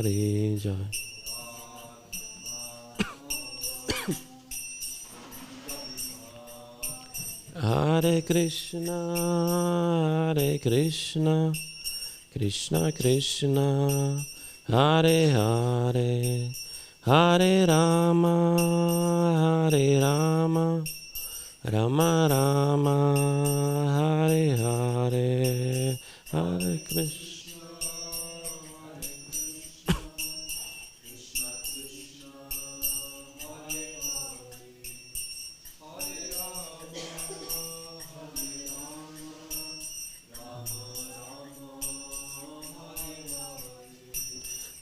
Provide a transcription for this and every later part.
Hare Jai. Hare Krishna, Krishna Krishna, Hare Hare, Hare Rama, Rama Rama, Hare Hare, Hare Krishna.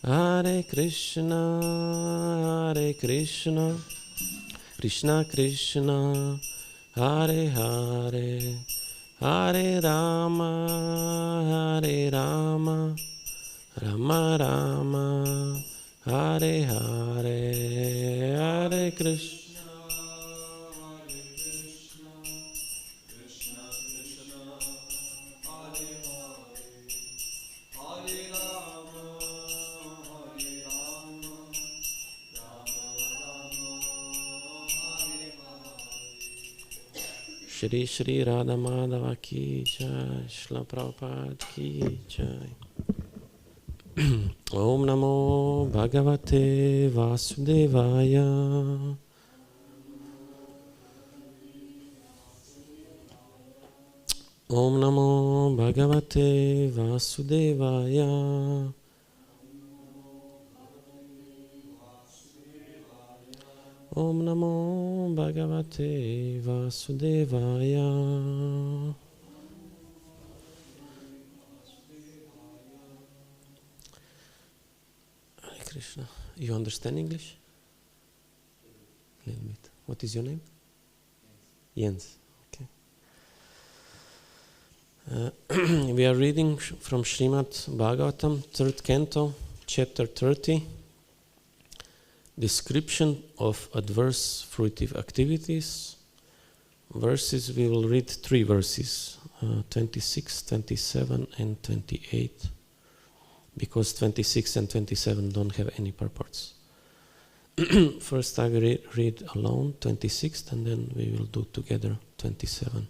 Hare Krishna, Krishna Krishna, Hare Hare, Hare Rama, Rama Rama, Hare Hare, Hare Krishna. Shri Shri Radha Madhava ki jai, Shla Prabhupada ki jai. Om Namo Bhagavate Vasudevaya. Om Namo Bhagavate Vasudevaya. Om Namo Bhagavate Vasudevaya. Hare Krishna. You understand English? A little bit. What is your name? Jens. Okay. We are reading from Srimad Bhagavatam, 3rd canto, chapter 30. Description of adverse fruitive activities. Verses, we will read 3 verses, 26, 27 and 28, because 26 and 27 don't have any purports. First I will read alone 26 and then we will do together 27.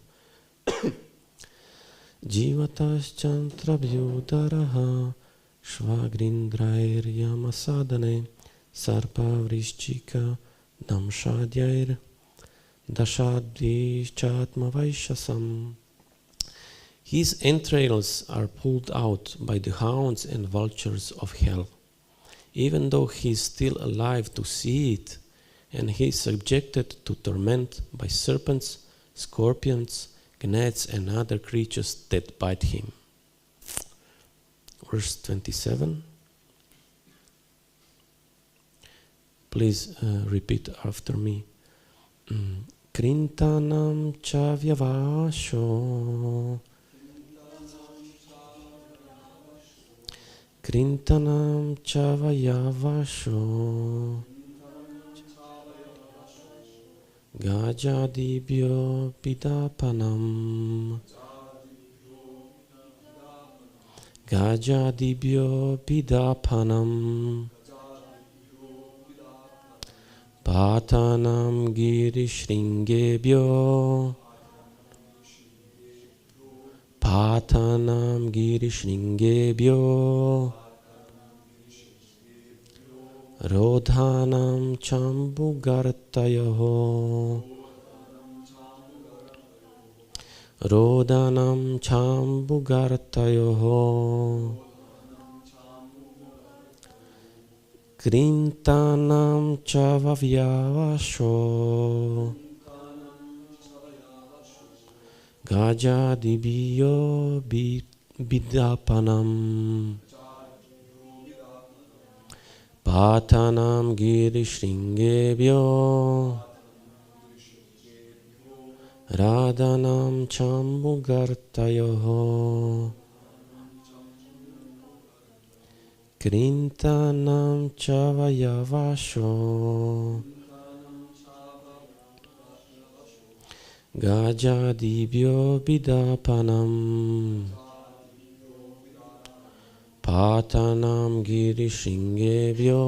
Jivatas chantra vyudaraha shvagrindrair yamasadane Sarpa vrishchika damshadyair dashadvishchatma vaishasam. His entrails are pulled out by the hounds and vultures of hell. Even though he is still alive to see it, and he is subjected to torment by serpents, scorpions, gnats and other creatures that bite him. Verse 27. Please repeat after me. Krintanam cha vyavasho. Krintanam cha vayavasho. Gajadibhyo pidapanam. Gajadibhyo pidapanam. Patanam girishringebhyo. Patanam girishringebhyo. Rodhanam chambugartayoho. Rodhanam chambugartayoho. Krintanam chavavyavasho. Gajadibhyo bidapanam. Patanam girishringebhyo. Radhanam chambugartayoho. Krintanam chavayavasho. Gajadibhyo bidapanam. Patanam girishingevyo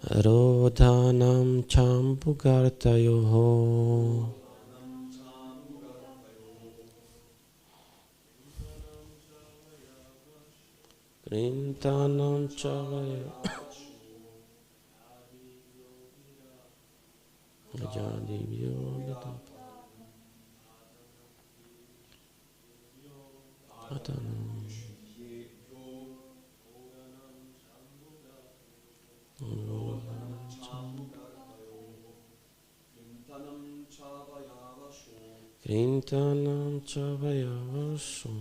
Rodhanam champukartayoho Krintanam chavaya Gajadivyo Patanam Krintanam chavayavasho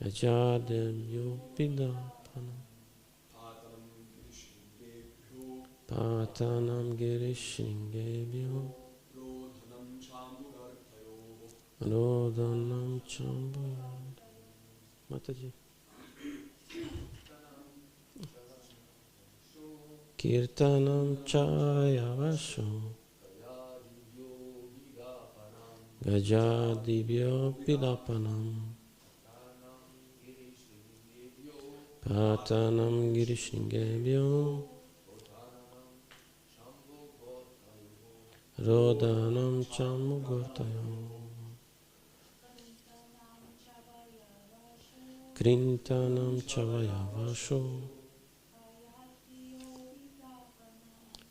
Gajadevyo pidapanam Patanam girishingevyo Rodhanam chambuyad. Mataji. Kirtanam chayavasho Gajadivyo pidapanam Patanam girishingevyo Rodhanam chamugortayo Krintanam chavayavasho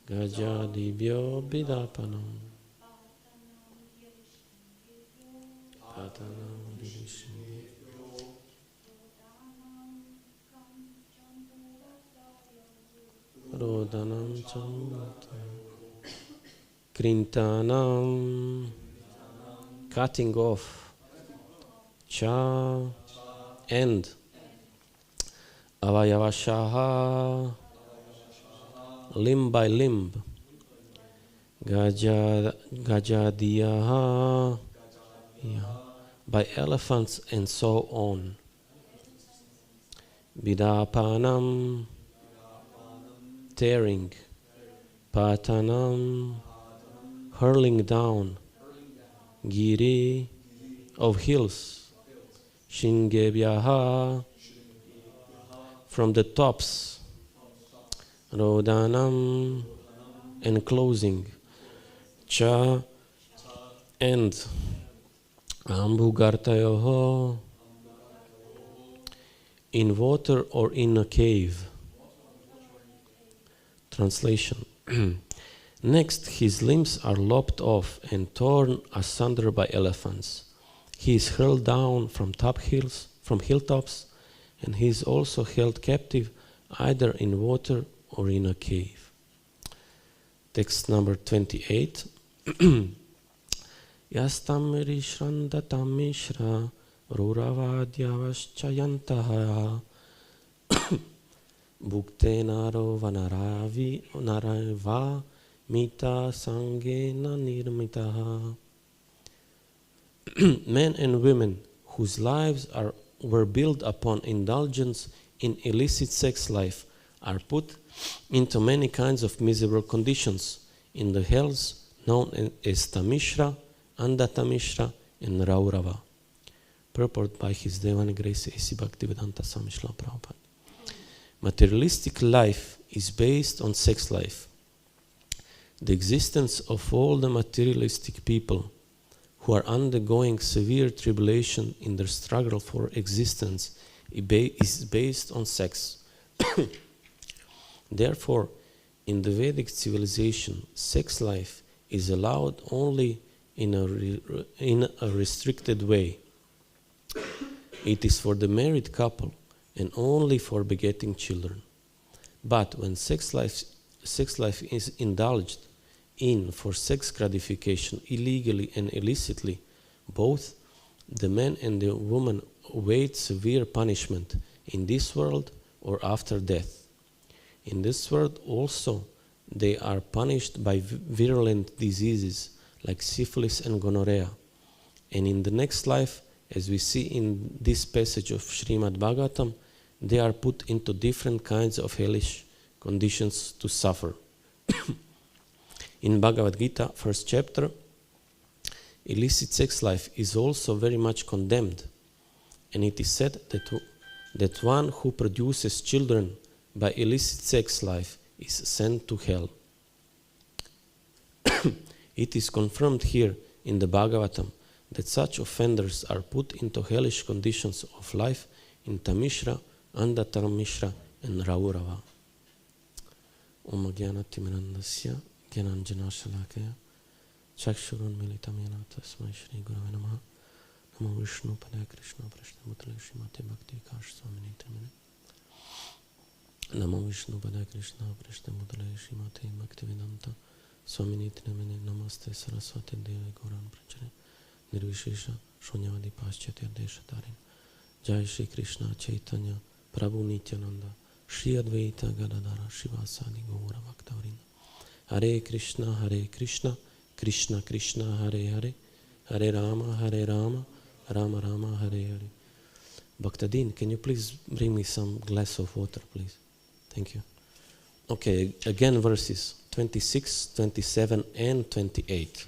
Gajadivyo pidapanam Patanam girishingevyo Rodhanam chamugortayo Krintanam, cutting off, cha, and, avayavashaha, limb by limb, gajadiyaha, by elephants and so on, vidapanam, tearing, patanam, hurling down, giri, of hills, shingevyaha, from the tops, rodhanam, enclosing, cha, and, ambugartayoho, in water or in a cave. Translation. Next, his limbs are lopped off and torn asunder by elephants. He is hurled down from hilltops, and he is also held captive either in water or in a cave. Text number 28. Yastamri shrandatamishra ruravadhyavaschayantaha bhuktenaro vanarava mita sangena nirmitaha. Men and women whose lives were built upon indulgence in illicit sex life are put into many kinds of miserable conditions in the hells known as Tamishra, Andatamishra, and Raurava. Purport by His Divine Grace A.C. Bhaktivedanta Swami Srila Prabhupada. Materialistic life is based on sex life. The existence of all the materialistic people who are undergoing severe tribulation in their struggle for existence is based on sex. Therefore, in the Vedic civilization, sex life is allowed only in a restricted way. It is for the married couple and only for begetting children. But when sex life is indulged in for sex gratification illegally and illicitly, both the man and the woman await severe punishment in this world or after death. In this world also they are punished by virulent diseases like syphilis and gonorrhea. And in the next life, as we see in this passage of Srimad Bhagavatam, they are put into different kinds of hellish conditions to suffer. In Bhagavad Gita, first chapter, illicit sex life is also very much condemned, and it is said that one who produces children by illicit sex life is sent to hell. It is confirmed here in the Bhagavatam that such offenders are put into hellish conditions of life in Tamishra, Andatamishra, and Raurava. Om Jnanatimirandasya Jnananjana Shalakaya Chakshurun Militam Yana Tasmai Shri Gurave Namaha Namo Vishnu Padaya Krishna Prashna Mutale Srimate Bhakti Kash Swamini Tamine Namo Vishnu Padaya Krishna Prashna Mutale Srimate Bhakti Vedanta Swamini Tamine Namaste Saraswati Deva Gauran Prachare Nirvishesha Shunyavadi Paschatya Desha Tarin Jai Shri Krishna Chaitanya Prabhu Nityananda Shri Advaita Gadadara Shivasadi Gaura Bhaktavrinda Hare Krishna Krishna Krishna Hare Hare Hare Rama Rama Rama Hare Hare. Bhaktadin, can you please bring me some glass of water, please? Thank you. Okay, again verses 26, 27 and 28.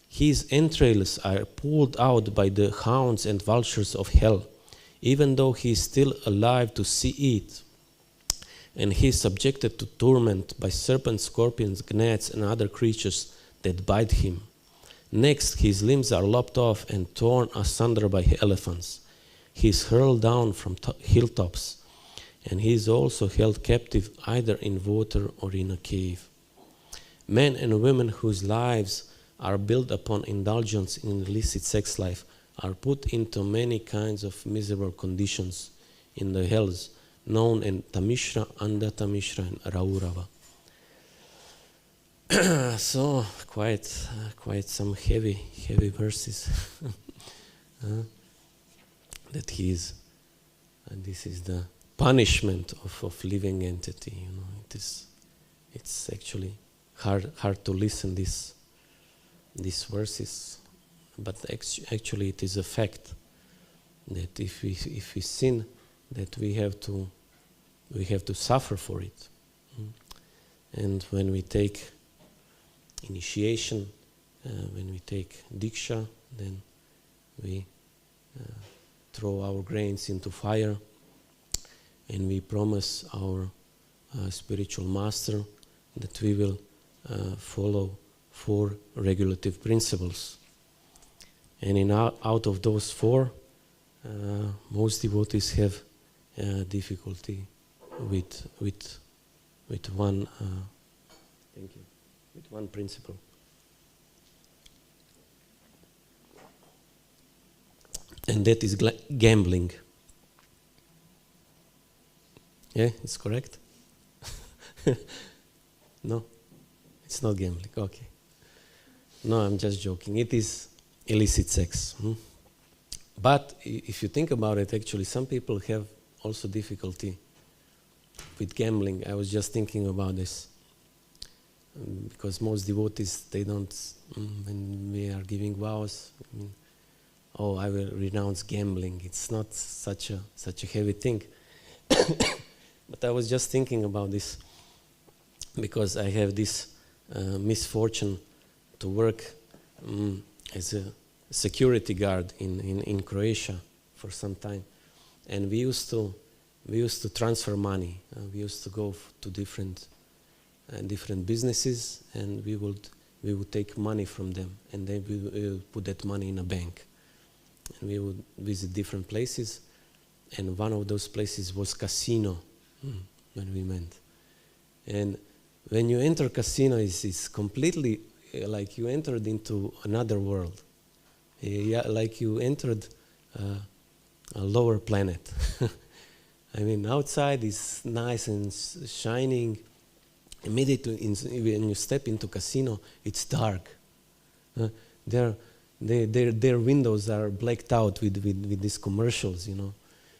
His entrails are pulled out by the hounds and vultures of hell, even though he is still alive to see it. And he is subjected to torment by serpents, scorpions, gnats, and other creatures that bite him. Next, his limbs are lopped off and torn asunder by elephants. He is hurled down from hilltops, and he is also held captive either in water or in a cave. Men and women whose lives are built upon indulgence in illicit sex life are put into many kinds of miserable conditions in the hells, known in Tamishra, Andatamishra, and Raurava. So quite some heavy verses that he is, and this is the punishment of living entity. You know, it's actually hard to listen these verses, but actually it is a fact that if we sin, that we have to suffer for it. And when we take initiation, when we take diksha, then we throw our grains into fire, and we promise our spiritual master that we will follow 4 regulative principles. And out of those 4, most devotees have difficulty with one. Thank you. With one principle. And that is gambling. Yeah, it's correct? No, it's not gambling. Okay. No, I'm just joking. It is illicit sex. But if you think about it, actually, some people have also difficulty with gambling. I was just thinking about this. Because most devotees, they don't, when we are giving vows, I will renounce gambling. It's not such a heavy thing. But I was just thinking about this because I have this misfortune to work as a security guard in Croatia for some time, and we used to transfer money. We used to go to different businesses, and we would take money from them, and then we would put that money in a bank, and we would visit different places, and one of those places was casino when we went. And when you enter casino, it's completely like you entered into another world. Like you entered a lower planet. I mean, outside is nice and shining. Immediately, when you step into casino, it's dark. Their windows are blacked out with these commercials, you know,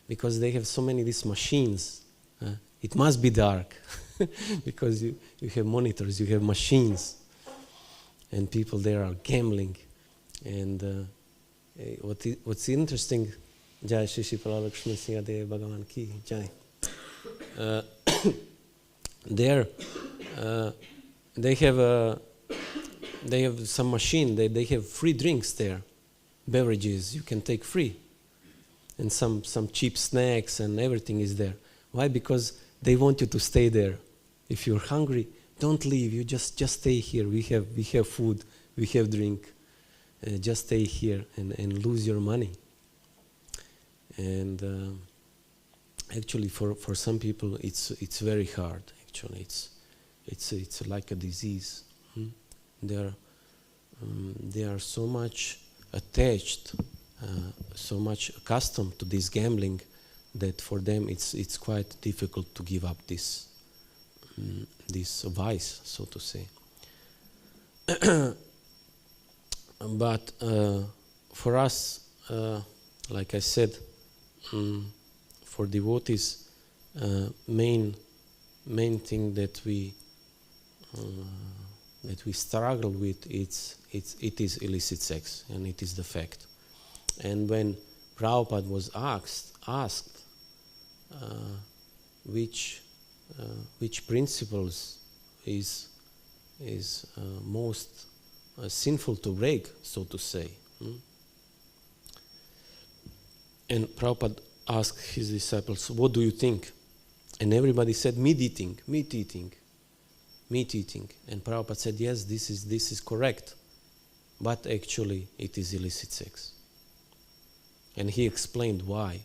because they have so many these machines. It must be dark because you have monitors, you have machines, and people there are gambling. And what's interesting, Jai Shri Shri Pralakshmi Singade Bhagavan Ki Jai. There, they have they have some machine. They have free drinks there, beverages you can take free, and some cheap snacks and everything is there. Why? Because they want you to stay there. If you're hungry, don't leave. You just stay here. We have food. We have drink. Just stay here and lose your money. And actually, for some people, it's very hard. Actually, it's like a disease. They are so much attached, so much accustomed to this gambling, that for them it's quite difficult to give up this vice, so to say. But for us, like I said, for devotees, main thing that we struggle with, it is illicit sex, and it is the fact. And when Prabhupada was asked which principles is most sinful to break, so to say, and Prabhupada asked his disciples, "What do you think?" And everybody said, meat eating. And Prabhupada said, yes, this is correct, but actually it is illicit sex. And he explained why.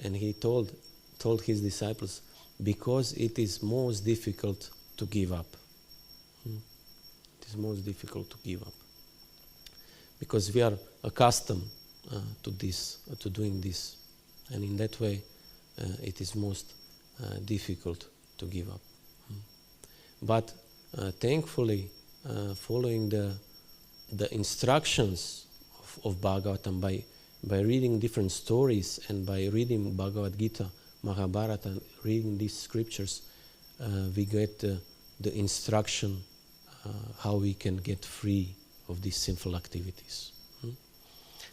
And he told his disciples, because it is most difficult to give up. It is most difficult to give up. Because we are accustomed to doing this. And in that way, it is most difficult to give up. But thankfully, following the instructions of Bhagavatam, by reading different stories and by reading Bhagavad Gita, Mahabharata, and reading these scriptures, we get the instruction how we can get free of these sinful activities.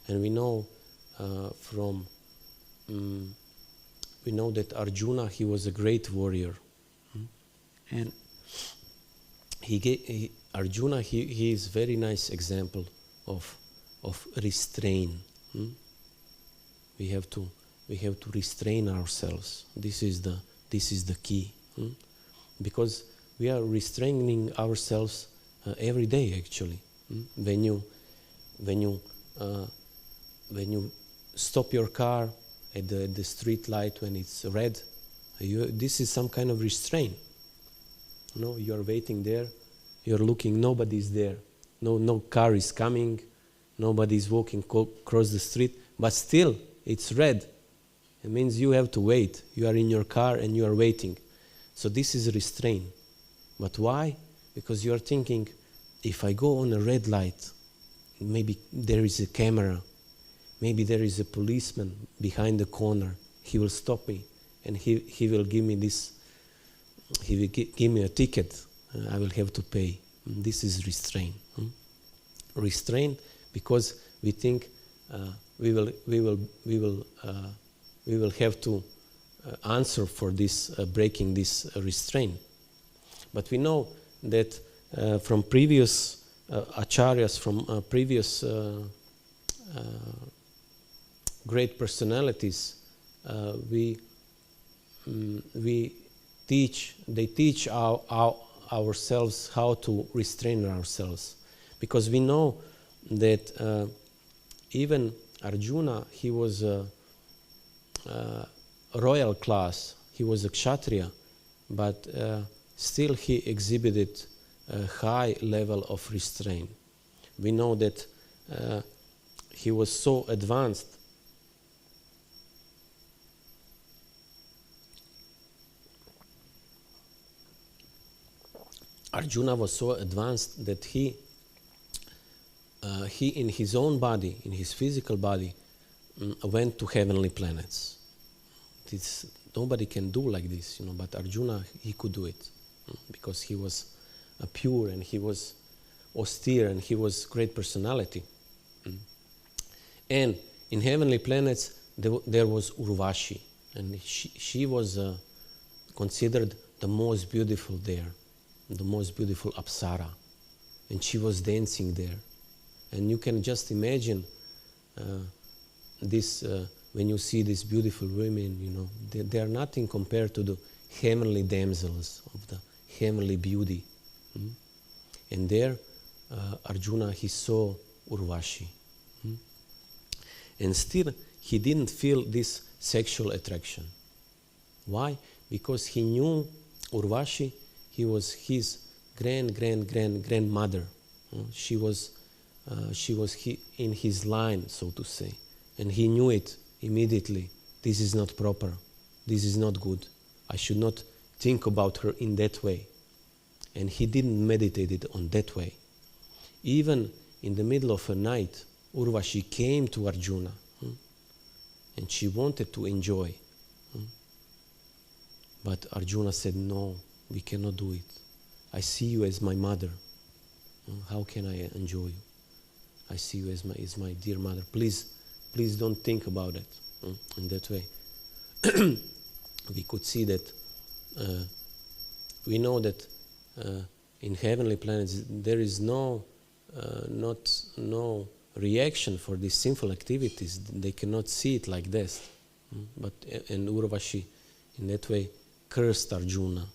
And we know we know that Arjuna, he was a great warrior, and Arjuna is very nice example of restraint. We have to restrain ourselves. This is the key, because we are restraining ourselves every day. Actually, when you stop your car at the street light when it's red, this is some kind of restraint. You are waiting there, you're looking, nobody's there, no car is coming, nobody's walking across the street, but still it's red. It means you have to wait. You are in your car and you are waiting. So this is restraint. But why? Because you are thinking, if I go on a red light, maybe there is a camera, maybe there is a policeman behind the corner, he will stop me and he will give me this. He will give me a ticket. I will have to pay. This is restraint. Restraint because we think we will have to answer for this breaking this restraint. But we know that from previous acharyas, from previous great personalities, they teach ourselves how to restrain ourselves, because we know that even Arjuna, he was a royal class, he was a kshatriya, but still he exhibited a high level of restraint. We know that he was so advanced Arjuna was so advanced that he in his own body, in his physical body, went to heavenly planets. Nobody can do like this, but Arjuna, he could do it because he was pure and he was austere and he was great personality. And in heavenly planets, there was Urvashi, and she was considered the most beautiful there, the most beautiful Apsara. and she was dancing there. And you can just imagine this when you see these beautiful women, you know, they are nothing compared to the heavenly damsels of the heavenly beauty. And there Arjuna, he saw Urvashi. And still he didn't feel this sexual attraction. Why? Because he knew Urvashi, he was his grandmother. She was in his line, so to say. And he knew it immediately. This is not proper. This is not good. I should not think about her in that way. And he didn't meditate it on that way. Even in the middle of a night, Urvashi came to Arjuna, and she wanted to enjoy. But Arjuna said, no, we cannot do it. I see you as my mother. How can I enjoy you? I see you as my dear mother. Please don't think about it in that way. We could see that we know that in heavenly planets there is no reaction for these sinful activities. They cannot see it like this. But and Urvashi in that way cursed Arjuna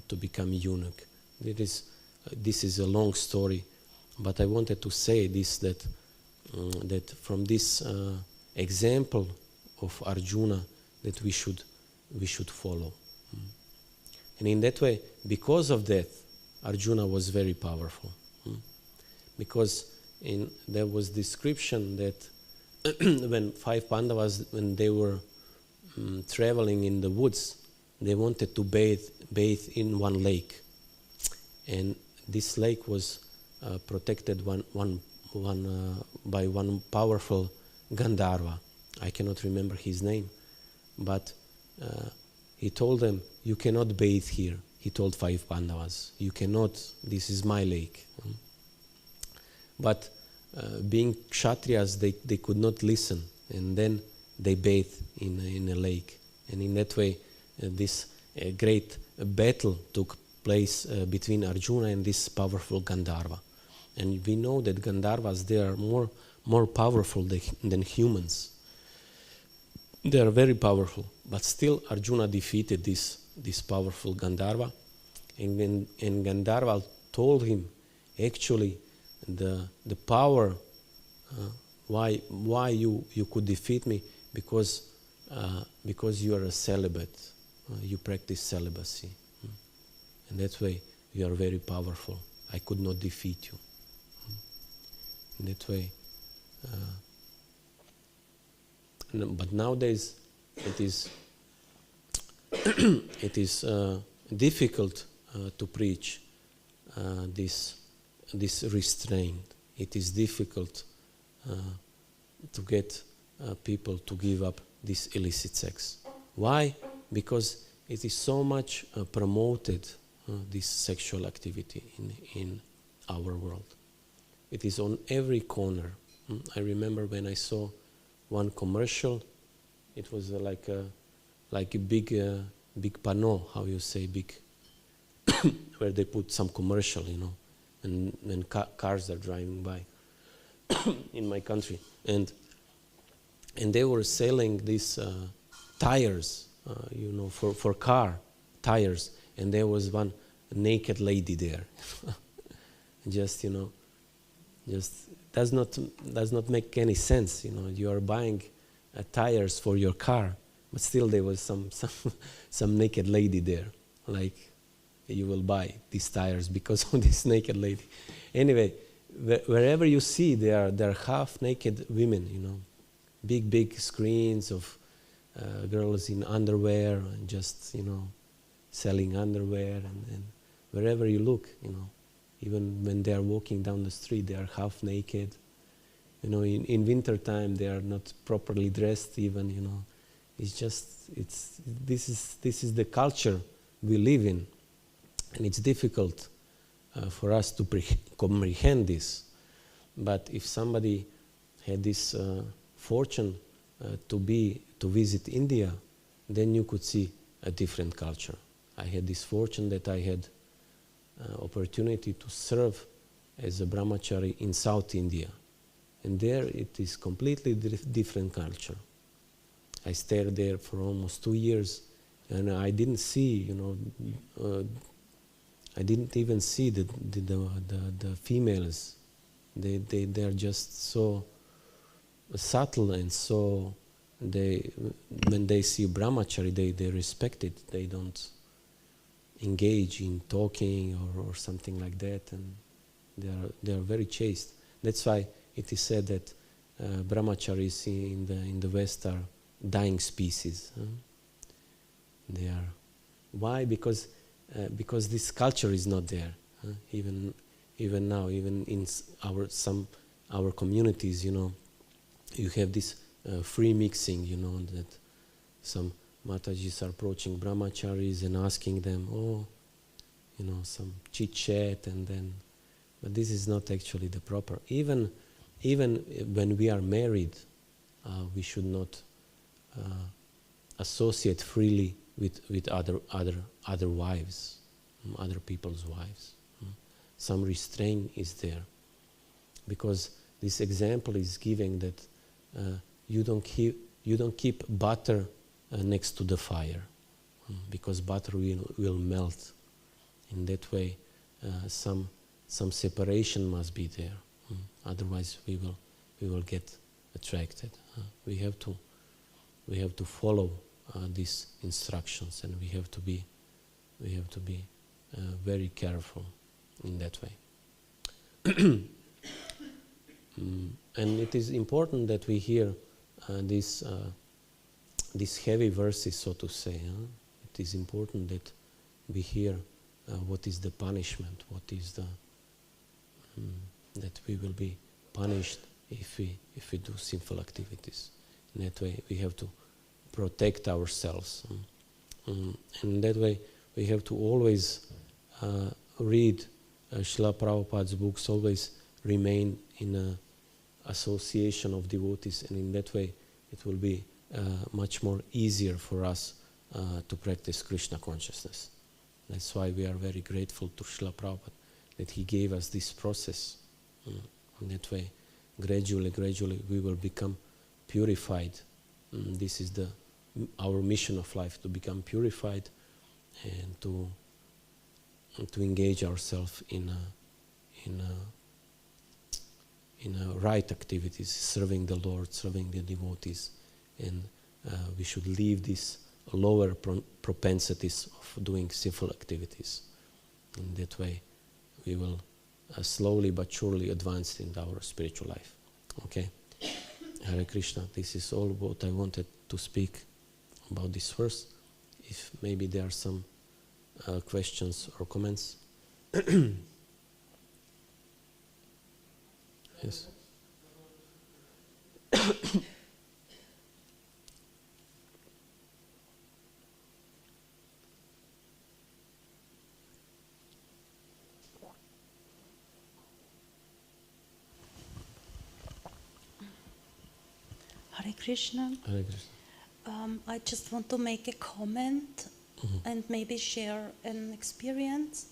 to become eunuch. This is a long story, but I wanted to say this, that from this example of Arjuna that we should follow. And in that way, because of that, Arjuna was very powerful. Because there was description that when 5 Pandavas, when they were traveling in the woods, they wanted to bathe in one lake. And this lake was protected by one powerful Gandharva. I cannot remember his name. But he told them, you cannot bathe here. He told 5 Pandavas, you cannot, this is my lake. But being Kshatriyas, they could not listen. And then they bathed in a lake. And in that way, this great battle took place between Arjuna and this powerful Gandharva. And we know that Gandharvas, they are more powerful than humans. They are very powerful. But still Arjuna defeated this powerful Gandharva. And Gandharva told him, actually, the power, why you could defeat me, because you are a celibate. You practice celibacy. And that way you are very powerful. I could not defeat you. In that way. But nowadays it is difficult to preach this restraint. It is difficult to get people to give up this illicit sex. Why? Because it is so much promoted, this sexual activity in our world. It is on every corner. I remember when I saw one commercial. It was like a big panel, how you say, big, where they put some commercial, you know, and when cars are driving by in my country, and they were selling these tires, you know, for car tires, and there was one naked lady there. Just, you know, just does not make any sense. You know, you are buying tires for your car, but still there was some naked lady there. Like, you will buy these tires because of this naked lady. Anyway, wherever you see, there are half naked women. You know, big screens of girls in underwear and just, you know, selling underwear, and wherever you look, you know. Even when they are walking down the street, they are half naked. You know, in winter time, they are not properly dressed even, you know. This is the culture we live in. And it's difficult for us to comprehend this. But if somebody had this fortune to visit India, then you could see a different culture. I had this fortune that I had opportunity to serve as a brahmachari in South India. And there it is completely different culture. I stayed there for almost 2 years, and I didn't see, I didn't even see the females. They are just so subtle, and so when they see brahmachari, they respect it. They don't engage in talking or something like that, and they are very chaste. That's why it is said that brahmacharis in the West are dying species. They are. Why? Because this culture is not there. Even now, even in our communities, you have this free mixing. That some Matajis are approaching brahmacharis and asking them, some chit chat, and then. But this is not actually the proper. Even when we are married, we should not associate freely with other wives, other people's wives. Some restraint is there, because this example is giving that you don't keep butter next to the fire, because butter will melt. In that way, some separation must be there. Otherwise, we will get attracted. We have to follow these instructions, and we have to be very careful in that way. And it is important that we hear these heavy verses, so to say. It is important that we hear what is the punishment, what is the that we will be punished if we do sinful activities. In that way, we have to protect ourselves. And in that way, we have to always read Srila Prabhupada's books, always remain in an association of devotees, and in that way, it will be much more easier for us to practice Krishna consciousness. That's why we are very grateful to Srila Prabhupada that he gave us this process. In that way, gradually, we will become purified. This is our mission of life, to become purified and to engage ourselves in right activities, serving the Lord, serving the devotees, and we should leave these lower propensities of doing sinful activities. In that way, we will slowly but surely advance in our spiritual life. Okay? Hare Krishna. This is all what I wanted to speak about this verse. If maybe there are some questions or comments. Yes. Hare Krishna. Hare Krishna. I just want to make a comment and maybe share an experience.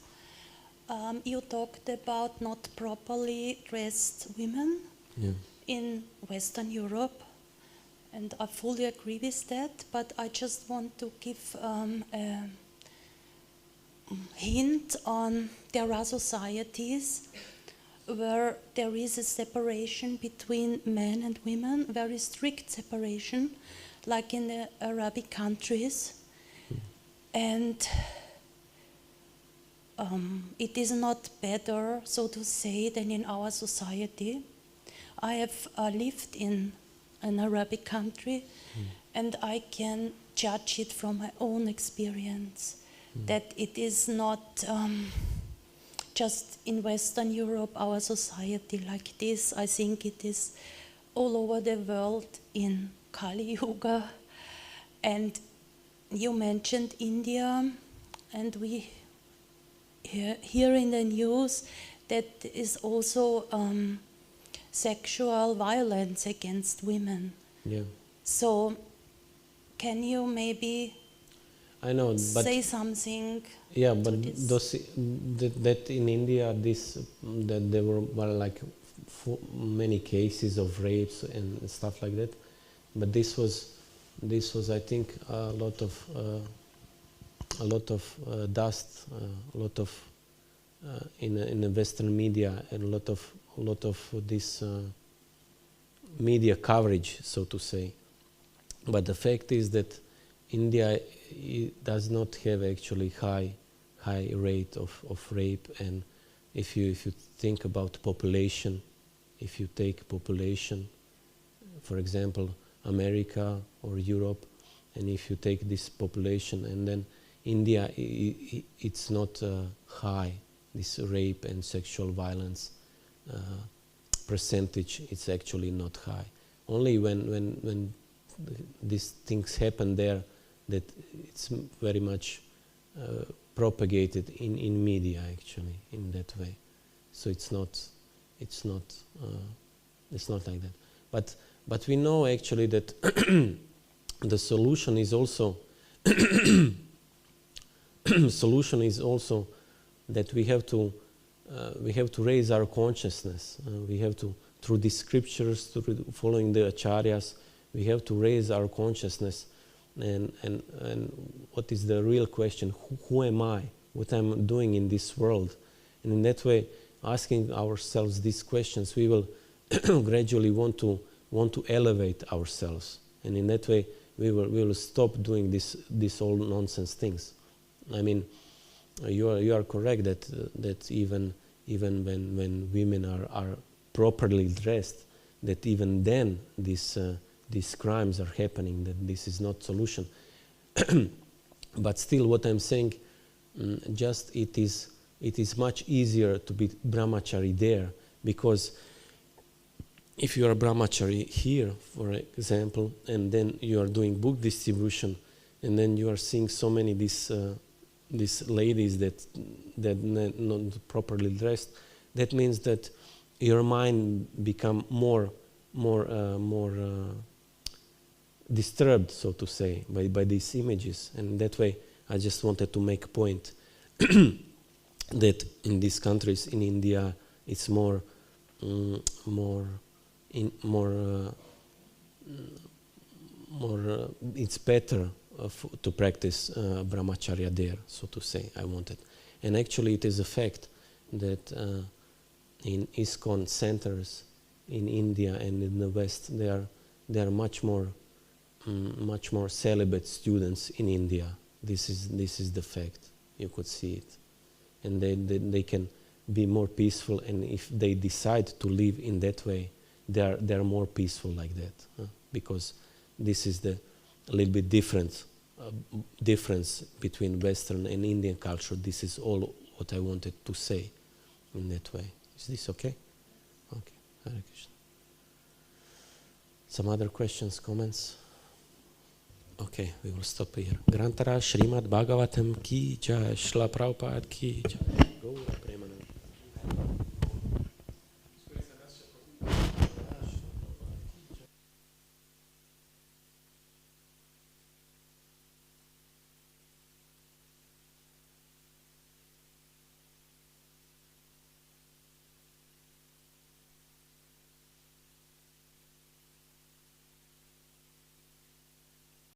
You talked about not properly dressed women in Western Europe, and I fully agree with that, but I just want to give a hint on there are societies where there is a separation between men and women, very strict separation, like in the Arabic countries. And it is not better, so to say, than in our society. I have lived in an Arabic country, and I can judge it from my own experience, that it is not just in Western Europe, our society like this. I think it is all over the world in Kali Yuga. And you mentioned India, and we hear in the news that is also sexual violence against women. Yeah. So can you maybe I know, but say something. yeah, to but this. that in India, that there were like many cases of rapes and stuff like that, but this was I think a lot of dust, a lot of in the Western media, and a lot of this media coverage, so to say. But the fact is that India does not have actually high rate of rape, and if you think about population, if you take population, for example, America or Europe, and if you take this population, and then India, it's not high, this rape and sexual violence percentage, it's actually not high. Only when these things happen there, that it's very much propagated in media, actually, in that way. So it's not like that. But we know actually that the solution is also that we have to raise our consciousness. We have to, through the scriptures, through following the acharyas, we have to raise our consciousness. And what is the real question? Who am I? What I'm doing in this world? And in that way, asking ourselves these questions, we will gradually want to elevate ourselves. And in that way, we will stop doing this all nonsense things. I mean, you are correct that even when women are properly dressed, that even then these crimes are happening, that this is not solution. But still, what I'm saying, just it is much easier to be brahmachari there, because if you are brahmachari here, for example, and then you are doing book distribution, and then you are seeing so many these ladies that not properly dressed, that means that your mind become more disturbed, so to say, by these images. And that way, I just wanted to make a point that in these countries, in India, it's it's better to practice brahmacharya there, so to say, I wanted. And actually it is a fact that in ISKCON centers in India and in the West, there are much more celibate students in India. This is the fact. You could see it. And they can be more peaceful, and if they decide to live in that way, they are more peaceful like that, because this is the a little bit difference between Western and Indian culture. This is all what I wanted to say in that way. Is this okay? Okay. Hare Krishna. Some other questions, comments? Okay, we will stop here. Grantara Srimad Bhagavatam ki jai, Shla Prabhupada ki jai.